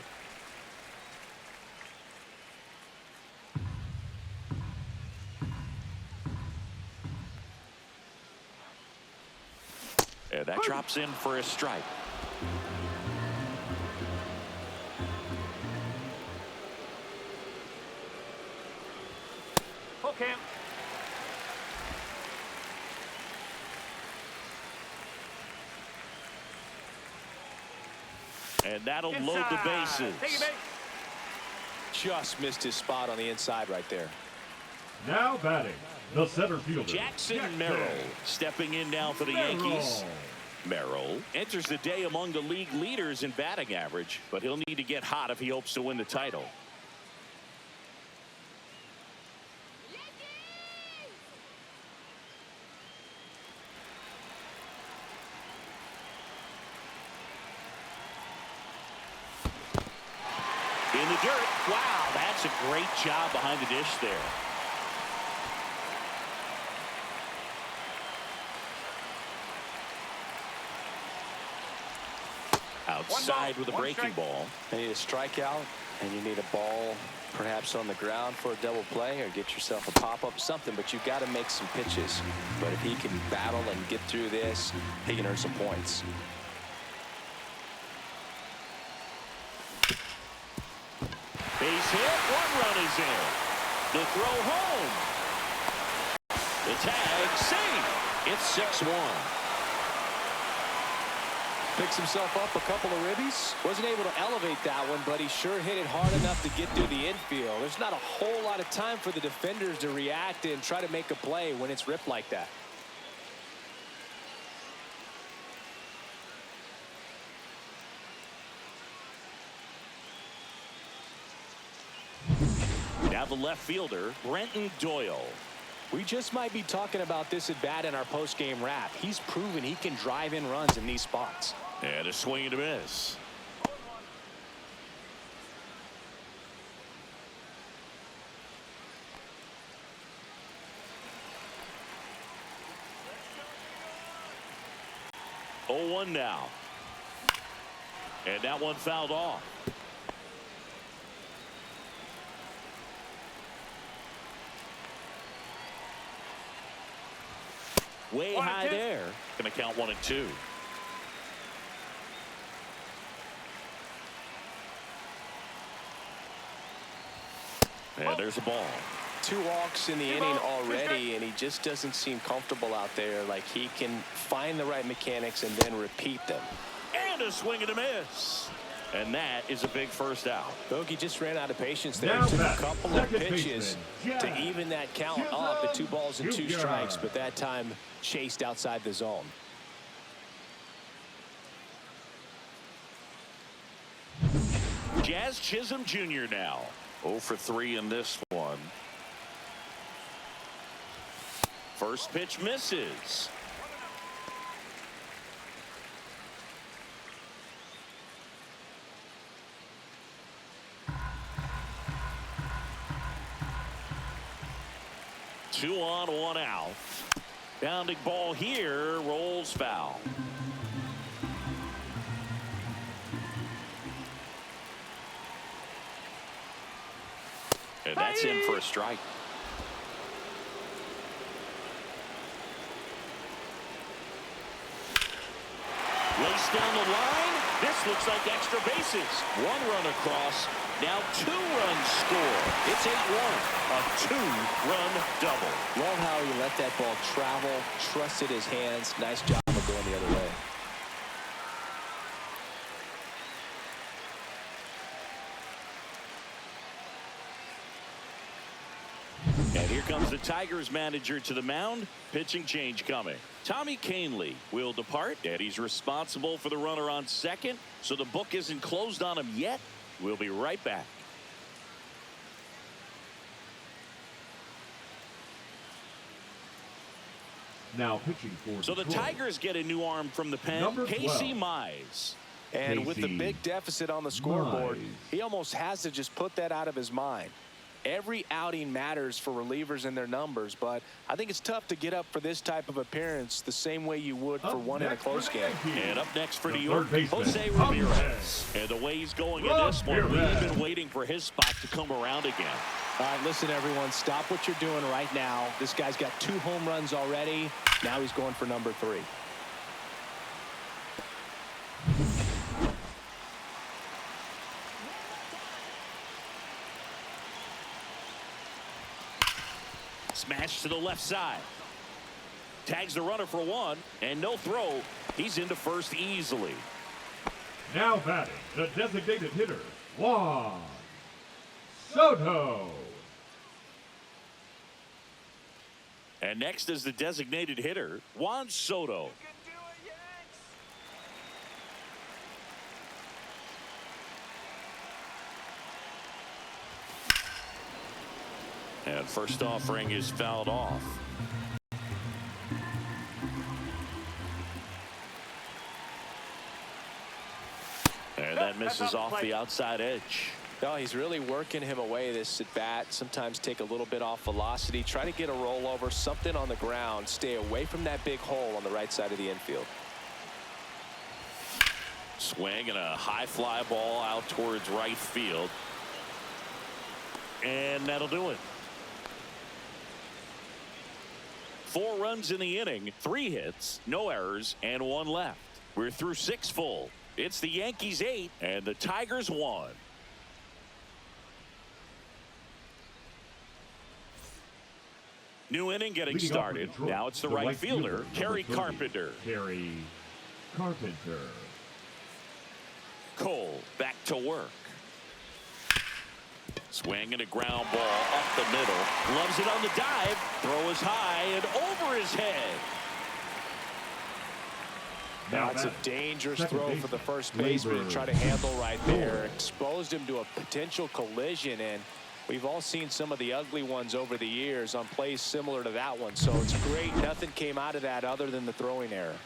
And that drops in for a strike. Full count. And that'll Inside. load the bases. Take it back. Just missed his spot on the inside right there. Now batting, the center fielder. Jackson Merrill stepping in now for the Yankees. Merrill enters the day among the league leaders in batting average, but he'll need to get hot if he hopes to win the title. In the dirt. Wow, that's a great job behind the dish there. Outside with a breaking ball. You need a strikeout, and you need a ball perhaps on the ground for a double play, or get yourself a pop-up, something, but you've got to make some pitches. But if he can battle and get through this, he can earn some points. Base hit, 1 run is in. The throw home. The tag safe. It's 6-1. Picks himself up a couple of ribbies. Wasn't able to elevate that one, but he sure hit it hard enough to get through the infield. There's not a whole lot of time for the defenders to react and try to make a play when it's ripped like that. Now the left fielder, Brenton Doyle. We just might be talking about this at bat in our post-game wrap. He's proven he can drive in runs in these spots. And a swing and a miss. Oh, 1 now. And that one fouled off. Way high there. Going to count 1 and 2. And there's a ball. 2 walks in the inning already, and he just doesn't seem comfortable out there. Like he can find the right mechanics and then repeat them. And a swing and a miss. And that is a big first out. Bogey just ran out of patience there. Now Took a back, couple of second pitches baseman, to even that count up at 2 balls and 2 Jr. strikes, but that time chased outside the zone. Jazz Chisholm Jr. now. 0 for 3 in this one. First pitch misses. Two on, 1 out. Bounding ball here, rolls foul. And that's in for a strike. Race down the line. This looks like extra bases. 1 run across. Now 2 runs score. It's 8-1. A 2-run double. Love how he let that ball travel, trusted his hands. Nice job of going the other way. And here comes the Tigers manager to the mound. Pitching change coming. Tommy Kahnle will depart, and he's responsible for the runner on second. So the book isn't closed on him yet. We'll be right back. Now pitching for So the Detroit. Tigers get a new arm from the pen. Number Casey 12. Mize. And with the Casey big deficit on the scoreboard, Mize. he almost has to just put that out of his mind. Every outing matters for relievers and their numbers, but I think it's tough to get up for this type of appearance the same way you would for Up one in a next close for the game. Yankees, And up next for the New York, third baseman, Jose Ramirez. Ramirez. And the way he's going in this one, we've Ramirez. been waiting for his spot to come around again. All right, listen, everyone, stop what you're doing right now. This guy's got 2 home runs already. Now he's going for number 3. Smash to the left side. Tags the runner for 1, and no throw. He's into first easily. Now batting, the designated hitter, Juan Soto. And next is the designated hitter, Juan Soto. You can do it, Yanks. And first offering is fouled off. And that misses off the outside edge. No, he's really working him away this at bat. Sometimes take a little bit off velocity. Try to get a rollover, something on the ground. Stay away from that big hole on the right side of the infield. Swing and a high fly ball out towards right field. And that'll do it. 4 runs in the inning, 3 hits, no errors, and 1 left. We're through 6 full. It's the Yankees 8 and the Tigers 1. New inning getting Leading off for started. Detroit, Now it's the right fielder, Kerry number 30, Carpenter. Kerry Carpenter. Cole back to work. Swing and a ground ball up the middle. Loves it on the dive. Throw is high and over his head. Now it's a dangerous throw for the first baseman to try to handle right there. Exposed him to a potential collision, and we've all seen some of the ugly ones over the years on plays similar to that one. So it's great nothing came out of that other than the throwing error.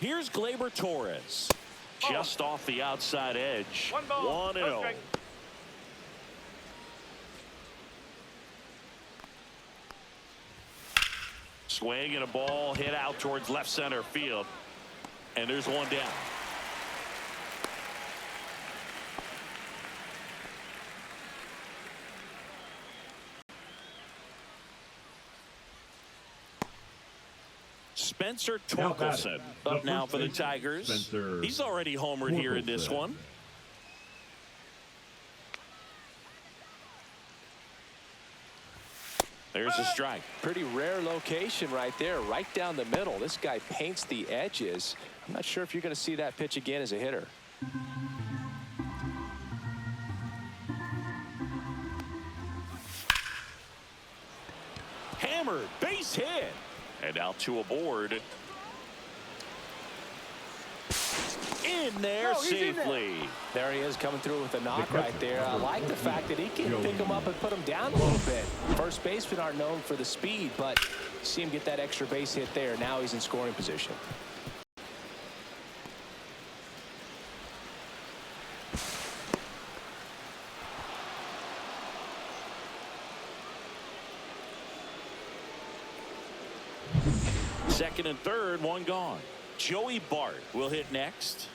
Here's Gleyber Torres. Just off the outside edge. 1 ball, 1-0. no strike. Swing and a ball hit out towards left center field. And there's 1 down. Spencer Torkelson up now for the Tigers. He's already homered here in this one. There's a strike. Pretty rare location right there, right down the middle. This guy paints the edges. I'm not sure if you're going to see that pitch again as a hitter. Hammered, base hit. And out to a board. In there safely. There he is coming through with a knock right there. I like the fact that he can pick him up and put him down a little bit. First basemen aren't known for the speed, but see him get that extra base hit there. Now he's in scoring position. Second and third, 1 gone. Joey Bart will hit next.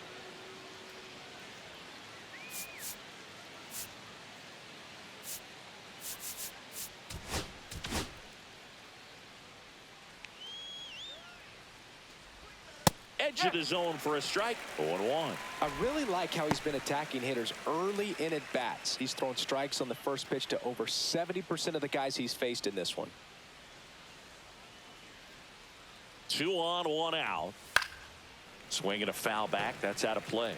Edge of the zone for a strike. 0-1. I really like how he's been attacking hitters early in at bats. He's thrown strikes on the first pitch to over 70% of the guys he's faced in this one. 2 on, 1 out. Swing and a foul back. That's out of play.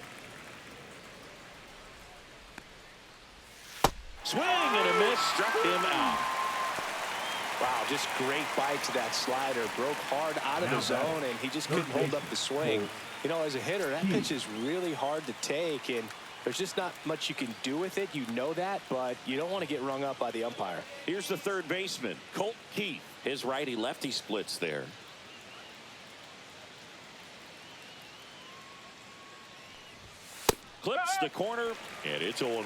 Swing and a miss. Struck him out. Wow, just great bite to that slider. Broke hard out of the zone, and he just couldn't hold up the swing. You know, as a hitter, that pitch is really hard to take, and there's just not much you can do with it. You know that, but you don't want to get rung up by the umpire. Here's the third baseman, Colt Keith. His righty-lefty splits there. Clips the corner, and it's 0-1.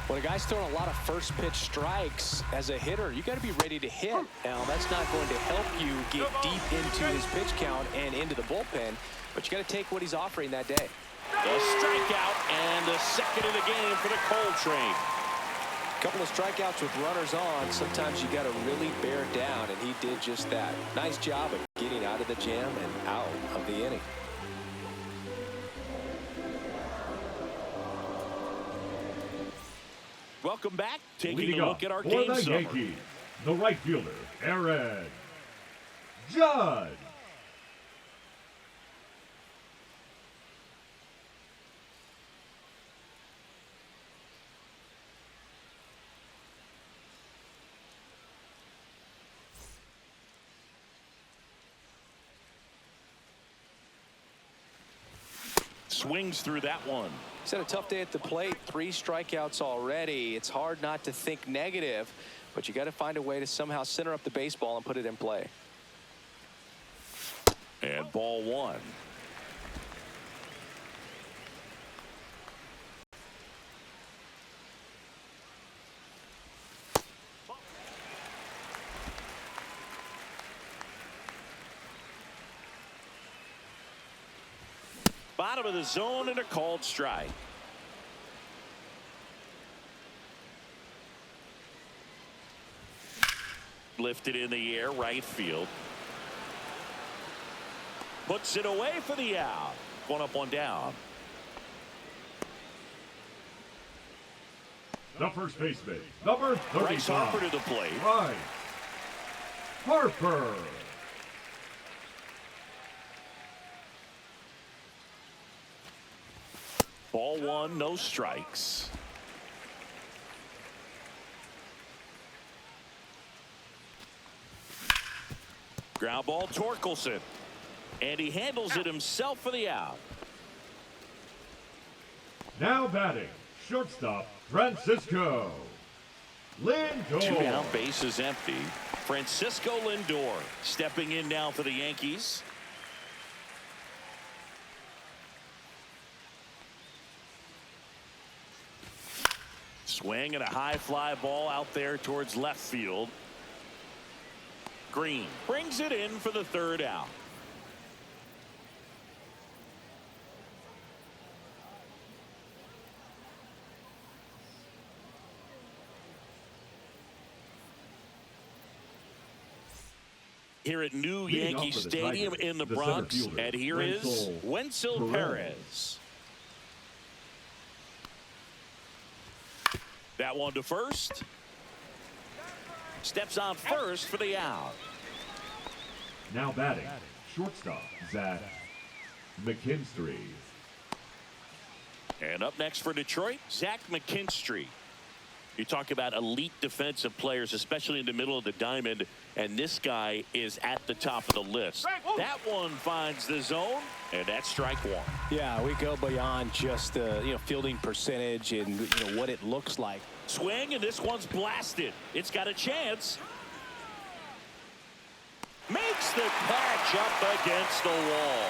When a guy's throwing a lot of first pitch strikes as a hitter, you got to be ready to hit. Now, that's not going to help you get deep into his pitch count and into the bullpen, but you got to take what he's offering that day. The strikeout and the second of the game for the Cole train. A couple of strikeouts with runners on. Sometimes you got to really bear down, and he did just that. Nice job of getting out of the jam and out of the inning. Welcome back. Taking Leading a look at our for game the summary. Yankees, the right fielder, Aaron Judge. Swings through that one. He's had a tough day at the plate. 3 strikeouts already. It's hard not to think negative, but you got to find a way to somehow center up the baseball and put it in play. And ball 1. Bottom of the zone and a called strike. Lifted in the air, right field. Puts it away for the out. 1 up, 1 down. The first baseman, number 35. Bryce Harper to the plate. Bryce Harper. Ball 1, no strikes. Ground ball, Torkelson. And he handles it himself for the out. Now batting, shortstop, Francisco Lindor. 2 down, base is empty. Francisco Lindor stepping in now for the Yankees. Swing and a high fly ball out there towards left field. Greene brings it in for the 3rd out. Here at new Leading Yankee off for the Stadium Tigers, in the the Bronx, center fielder, and here is Wenzel Perez. That one to first. Steps on first for the out. Now batting, shortstop, Zach McKinstry. And up next for Detroit, Zach McKinstry. You talk about elite defensive players, especially in the middle of the diamond, and this guy is at the top of the list. That one finds the zone, and that's strike 1. Yeah, we go beyond just the fielding percentage and what it looks like. Swing, and this one's blasted. It's got a chance. Makes the catch up against the wall.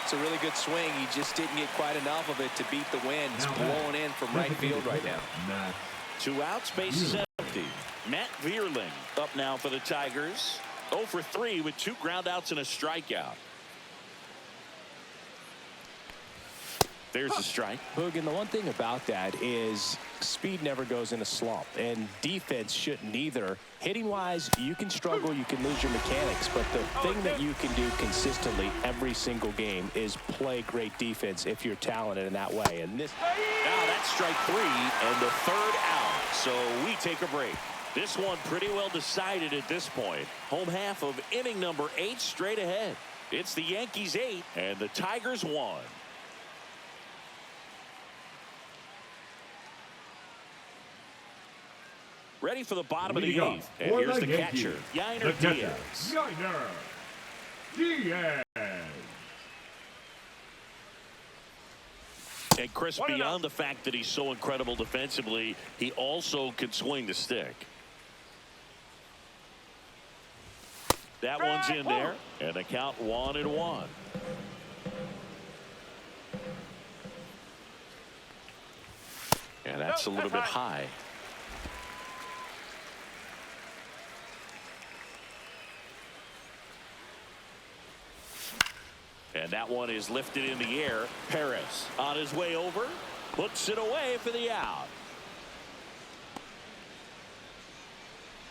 It's a really good swing. He just didn't get quite enough of it to beat the wind. It's blowing in from right field right now. 2 outs, base is empty. Matt Vierling up now for the Tigers. 0 for 3 with 2 groundouts and a strikeout. There's the strike. Boog, and the one thing about that is speed never goes in a slump, and defense shouldn't either. Hitting wise, you can struggle, you can lose your mechanics, but the thing that you can do consistently every single game is play great defense if you're talented in that way. And this now that's strike 3 and the 3rd out. So we take a break. This one pretty well decided at this point. Home half of inning number 8 straight ahead. It's the Yankees 8 and the Tigers 1. Ready for the bottom of the 8th. And here's the catcher, Yainer Diaz. Yainer Diaz. And Chris, beyond the fact that he's so incredible defensively, he also can swing the stick. That one's in there, and the count 1-1. And that's a little bit high. And that one is lifted in the air. Perez on his way over, puts it away for the out.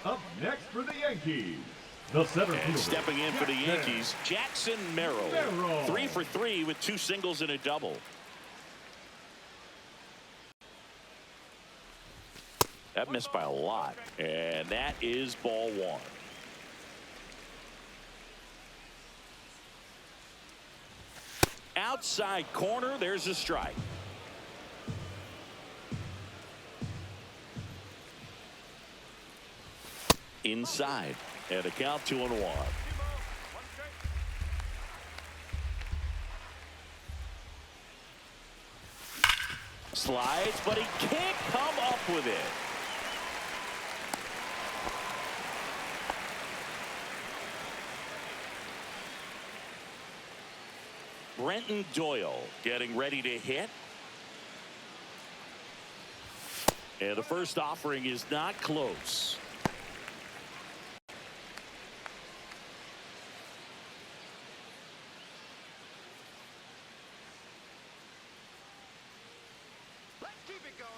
Up next for the Yankees, the center And fielder, stepping in for the Yankees, Jackson Merrill. Merrill. 3 for 3 with 2 singles and a double. That missed by a lot. And that is ball 1. Outside corner, there's a strike. Inside, and a count 2-1. Slides, but he can't come up with it. Brenton Doyle getting ready to hit. And the first offering is not close. Let's keep it going.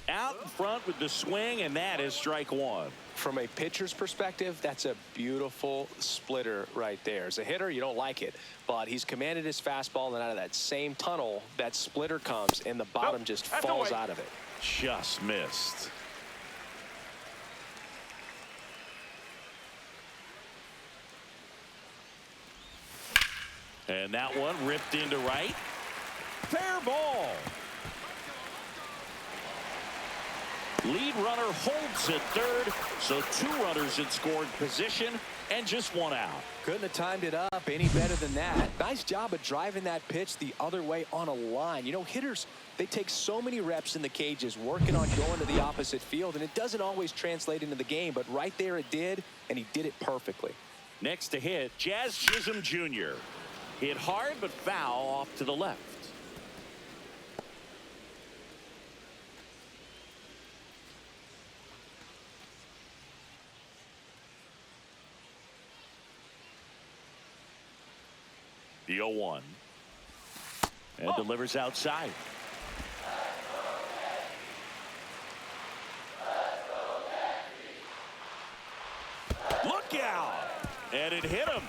Out in front with the swing, and that is strike one. From a pitcher's perspective, that's a beautiful splitter right there. As a hitter, you don't like it, but he's commanded his fastball, and out of that same tunnel, that splitter comes, and the bottom just falls out of it. Just missed. And that one ripped into right. Fair ball. Lead runner holds at third, so 2 runners in scoring position and just 1 out. Couldn't have timed it up any better than that. Nice job of driving that pitch the other way on a line. You know, hitters, they take so many reps in the cages working on going to the opposite field, and it doesn't always translate into the game, but right there it did, and he did it perfectly. Next to hit, Jazz Chisholm Jr. Hit hard but foul off to the left. The 0-1. And delivers outside. Look out! And it hit him.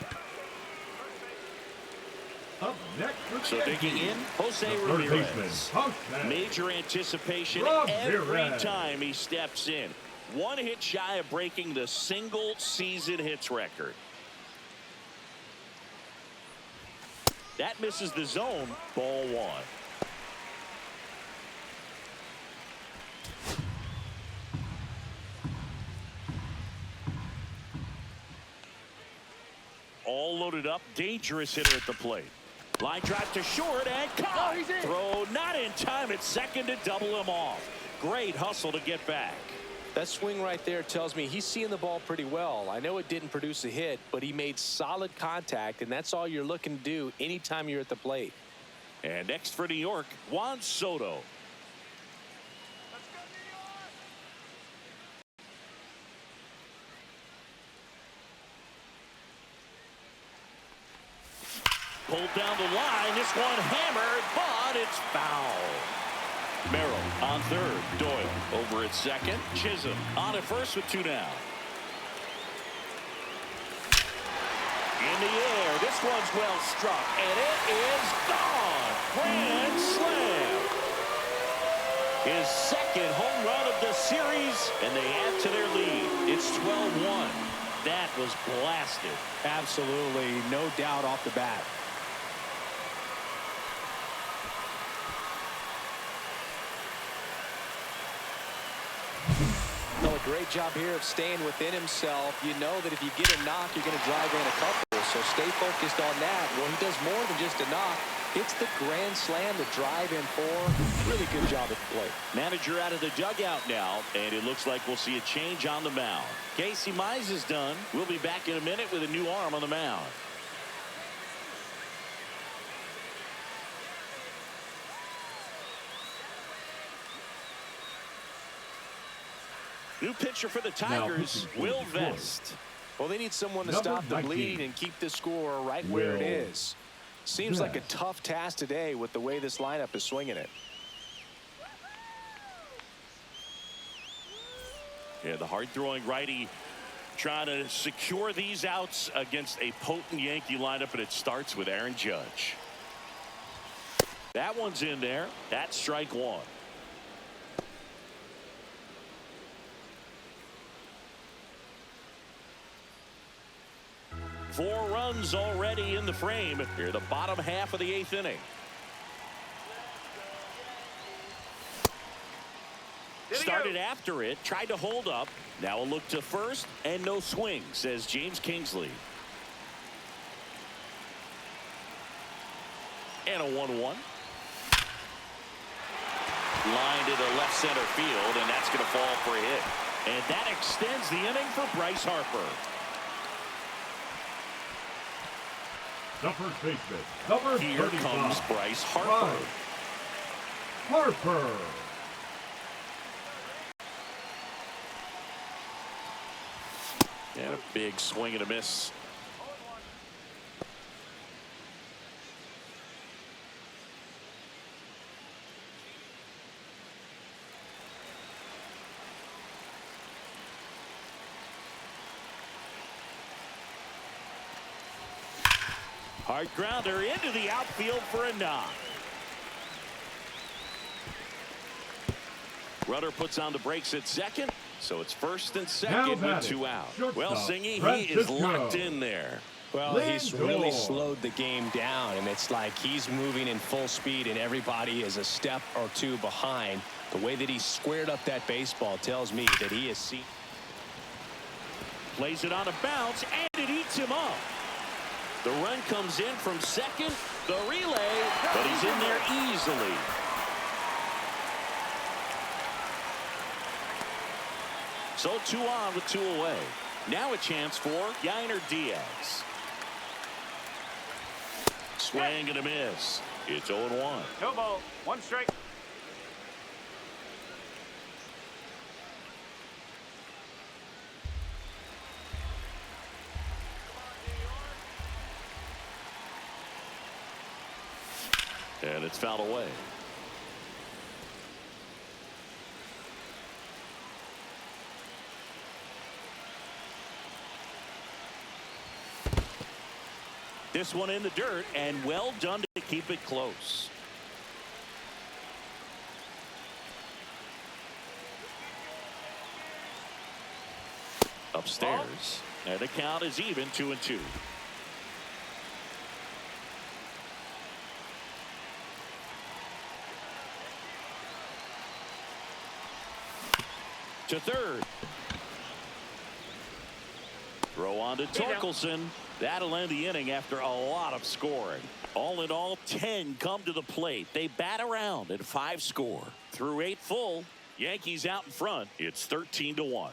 Up next for the So Yankees, digging in, Jose the third Ramirez. baseman, Jose Major anticipation every Ramirez. time he steps in. 1 hit shy of breaking the single season hits record. That misses the zone. Ball 1. All loaded up. Dangerous hitter at the plate. Line drive to short and caught. Throw not in time at second to double him off. Great hustle to get back. That swing right there tells me he's seeing the ball pretty well. I know it didn't produce a hit, but he made solid contact, and that's all you're looking to do anytime you're at the plate. And next for New York, Juan Soto. Let's go, New York! Pulled down the line. This one hammered, but it's foul. Merrill on third. Doyle over at second. Chisholm on at first with 2 down. In the air. This one's well struck, and it is gone. Grand slam. His second home run of the series, and they add to their lead. It's 12-1. That was blasted. Absolutely, no doubt off the bat. No, a great job here of staying within himself. You know that if you get a knock, you're going to drive in a couple. So stay focused on that. Well, he does more than just a knock. Hits the grand slam to drive in 4. Really good job at the plate. Manager out of the dugout now, and it looks like we'll see a change on the mound. Casey Mize is done. We'll be back in a minute with a new arm on the mound. New pitcher for the Tigers, Will Vest. Well, they need someone to Number stop the 19. bleed and keep the score right where it Will is. Seems like a Vest. tough task today with the way this lineup is swinging it. Yeah, the hard-throwing righty trying to secure these outs against a potent Yankee lineup, and it starts with Aaron Judge. That one's in there. That's strike 1. Four runs already in the frame here, the bottom half of the 8th inning. Started after it, tried to hold up. Now a look to first, and no swing, says James Kingsley. And a 1-1. Line to the left center field, and that's going to fall for a hit. And that extends the inning for Bryce Harper. The first baseman, number Here 35. comes Bryce Harper. Harper. And a big swing and a miss. Hard grounder into the outfield for a knock. Rudder puts on the brakes at second, so it's first and second with 2 out. Well, Singy, he is locked in there. Well, he's really slowed the game down, and it's like he's moving in full speed, and everybody is a step or two behind. The way that he squared up that baseball tells me that he has seen. Plays it on a bounce, and it eats him up. The run comes in from second. The relay, but he's in there easily. So 2 on with 2 away. Now a chance for Yainer Diaz. Swing and a miss. It's 0-1. No ball. 1 strike. And it's fouled away. This one in the dirt, and well done to keep it close. Upstairs, and the count is even 2-2. To third. Throw on to Torkelson. That'll end the inning after a lot of scoring. All in all, 10 come to the plate. They bat around and 5 score. Through 8 full, Yankees out in front. It's 13-1.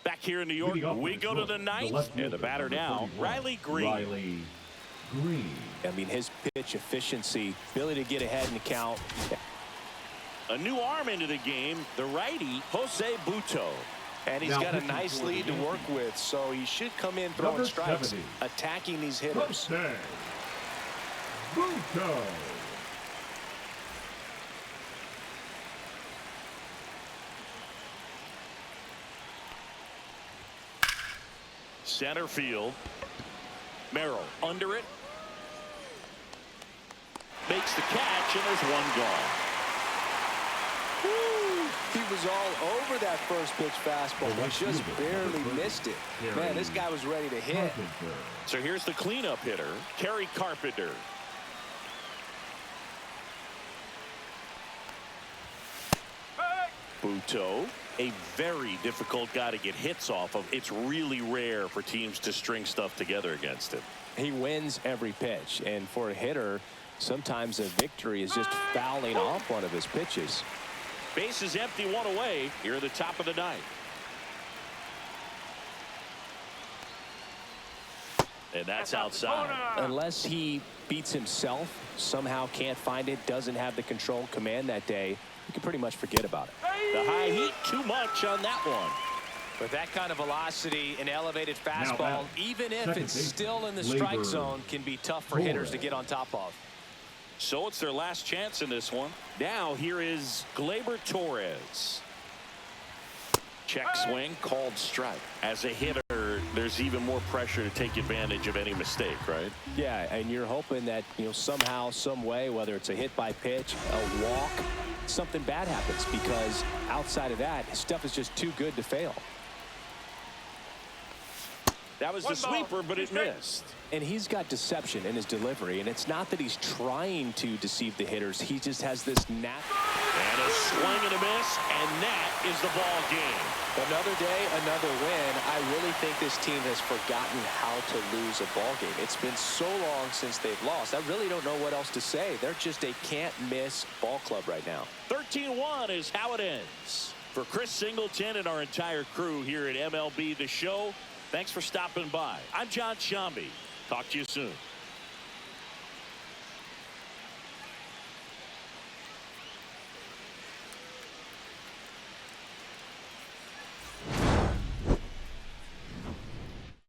Back here in New York, we go to the 9th. And the batter now, Riley Greene. Riley Greene. I mean, his pitch efficiency, ability to get ahead in the count. A new arm into the game, the righty, Jose Butto. And he's Now got a pitching nice for the lead to work Yankees. with, so he should come in throwing Number strikes, 70. attacking these hitters. Jose Butto. Center field. Merrill under it. Makes the catch, and there's 1 gone. Woo! He was all over that first pitch fastball. He just barely missed it. Man, this guy was ready to hit. So here's the cleanup hitter, Kerry Carpenter. Butto, a very difficult guy to get hits off of. It's really rare for teams to string stuff together against him. He wins every pitch, and for a hitter, sometimes a victory is just fouling off one of his pitches. Base is empty, 1 away here at the top of the 9th. And that's outside. Unless he beats himself, somehow can't find it, doesn't have the control command that day, you can pretty much forget about it. The high heat, too much on that one. With that kind of velocity, an elevated fastball, even if it's still in the Gleyber strike zone, can be tough for hitters to get on top of. So it's their last chance in this one. Now here is Gleyber Torres. Check swing, called strike. As a hitter, there's even more pressure to take advantage of any mistake, right? Yeah, and you're hoping that, somehow, some way, whether it's a hit by pitch, a walk, something bad happens, because outside of that, his stuff is just too good to fail. That was the sweeper, but it missed. And he's got deception in his delivery, and it's not that he's trying to deceive the hitters. He just has this natural. And a swing and a miss, and that is the ball game. Another day, another win. I really think this team has forgotten how to lose a ball game. It's been so long since they've lost. I really don't know what else to say. They're just a can't-miss ball club right now. 13-1 is how it ends. For Chris Singleton and our entire crew here at MLB The Show, thanks for stopping by. I'm John Shambi. Talk to you soon.